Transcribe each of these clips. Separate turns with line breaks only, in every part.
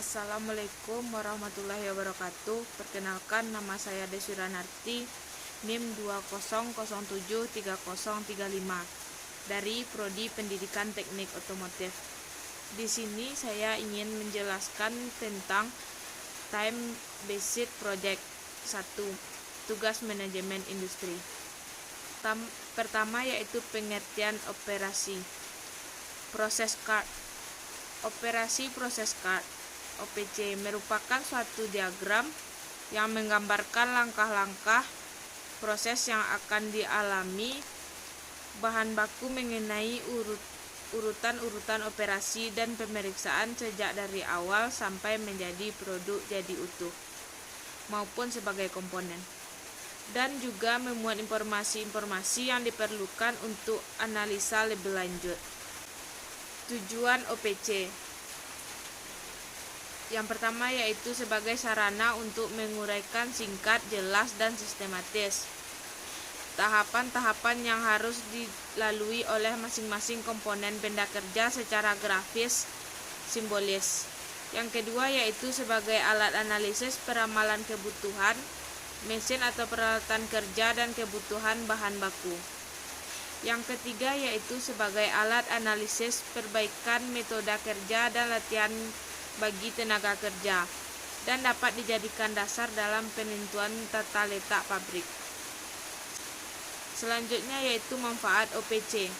Assalamualaikum warahmatullahi wabarakatuh. Perkenalkan, nama saya Desyuranarti, NIM 20073035 dari Prodi Pendidikan Teknik Otomotif. Di sini saya ingin menjelaskan tentang Time Based Project 1, tugas manajemen industri. Pertama yaitu pengertian operasi proses card. Operasi proses card (OPC) merupakan suatu diagram yang menggambarkan langkah-langkah proses yang akan dialami bahan baku mengenai urutan-urutan operasi dan pemeriksaan sejak dari awal sampai menjadi produk jadi utuh maupun sebagai komponen, dan juga memuat informasi-informasi yang diperlukan untuk analisa lebih lanjut. Tujuan OPC yang pertama yaitu sebagai sarana untuk menguraikan singkat, jelas, dan sistematis tahapan-tahapan yang harus dilalui oleh masing-masing komponen benda kerja secara grafis simbolis. Yang kedua yaitu sebagai alat analisis peramalan kebutuhan mesin atau peralatan kerja dan kebutuhan bahan baku. Yang ketiga yaitu sebagai alat analisis perbaikan metode kerja dan latihan bagi tenaga kerja, dan dapat dijadikan dasar dalam penentuan tata letak pabrik. Selanjutnya yaitu manfaat OPC.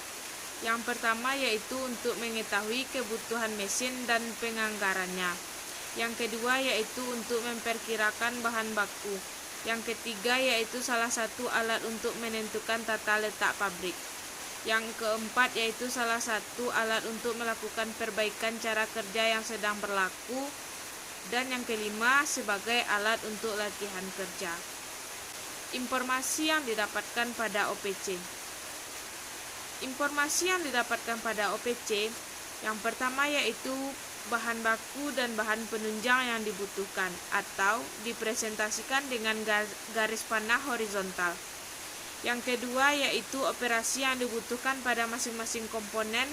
Yang pertama yaitu untuk mengetahui kebutuhan mesin dan penganggarannya. Yang kedua yaitu untuk memperkirakan bahan baku. Yang ketiga yaitu salah satu alat untuk menentukan tata letak pabrik. Yang keempat yaitu salah satu alat untuk melakukan perbaikan cara kerja yang sedang berlaku. Dan yang kelima sebagai alat untuk latihan kerja. Informasi yang didapatkan pada OPC. Informasi yang didapatkan pada OPC yang pertama yaitu bahan baku dan bahan penunjang yang dibutuhkan atau dipresentasikan dengan garis panah horizontal. Yang kedua yaitu operasi yang dibutuhkan pada masing-masing komponen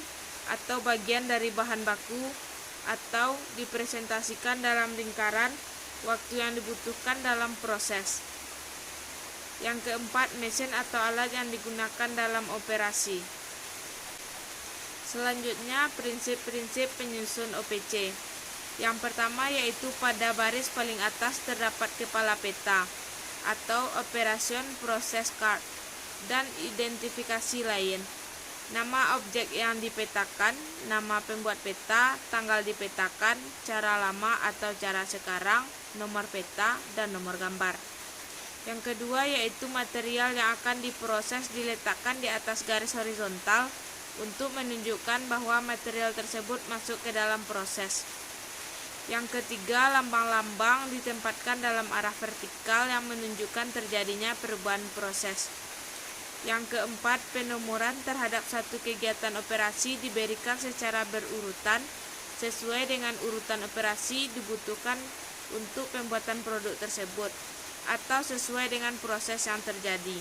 atau bagian dari bahan baku atau dipresentasikan dalam lingkaran waktu yang dibutuhkan dalam proses. Yang keempat, mesin atau alat yang digunakan dalam operasi. Selanjutnya, prinsip-prinsip penyusun OPC. Yang pertama yaitu pada baris paling atas terdapat kepala peta atau Operation Process Card dan identifikasi lain. Nama objek yang dipetakan, nama pembuat peta, tanggal dipetakan, cara lama atau cara sekarang, nomor peta, dan nomor gambar. Yang kedua yaitu material yang akan diproses diletakkan di atas garis horizontal untuk menunjukkan bahwa material tersebut masuk ke dalam proses. Yang ketiga, lambang-lambang ditempatkan dalam arah vertikal yang menunjukkan terjadinya perubahan proses. Yang keempat, penomoran terhadap satu kegiatan operasi diberikan secara berurutan sesuai dengan urutan operasi dibutuhkan untuk pembuatan produk tersebut atau sesuai dengan proses yang terjadi.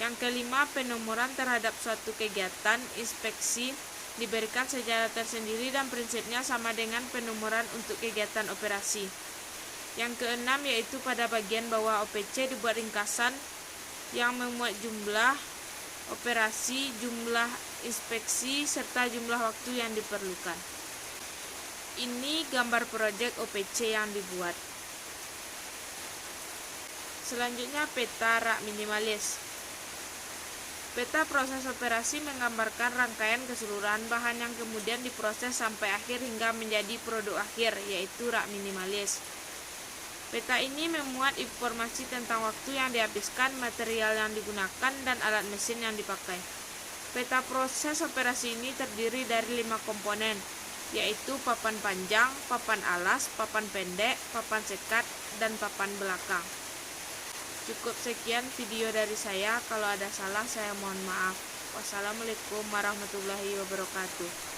Yang kelima, penomoran terhadap suatu kegiatan inspeksi diberikan secara tersendiri dan prinsipnya sama dengan penomoran untuk kegiatan operasi. Yang keenam yaitu pada bagian bawah OPC dibuat ringkasan yang memuat jumlah operasi, jumlah inspeksi, serta jumlah waktu yang diperlukan. Ini gambar proyek OPC yang dibuat. Selanjutnya, peta rak minimalis. Peta proses operasi menggambarkan rangkaian keseluruhan bahan yang kemudian diproses sampai akhir hingga menjadi produk akhir, yaitu rak minimalis. Peta ini memuat informasi tentang waktu yang dihabiskan, material yang digunakan, dan alat mesin yang dipakai. Peta proses operasi ini terdiri dari 5 komponen, yaitu papan panjang, papan alas, papan pendek, papan sekat, dan papan belakang. Cukup sekian video dari saya. Kalau ada salah, saya mohon maaf. Wassalamualaikum warahmatullahi wabarakatuh.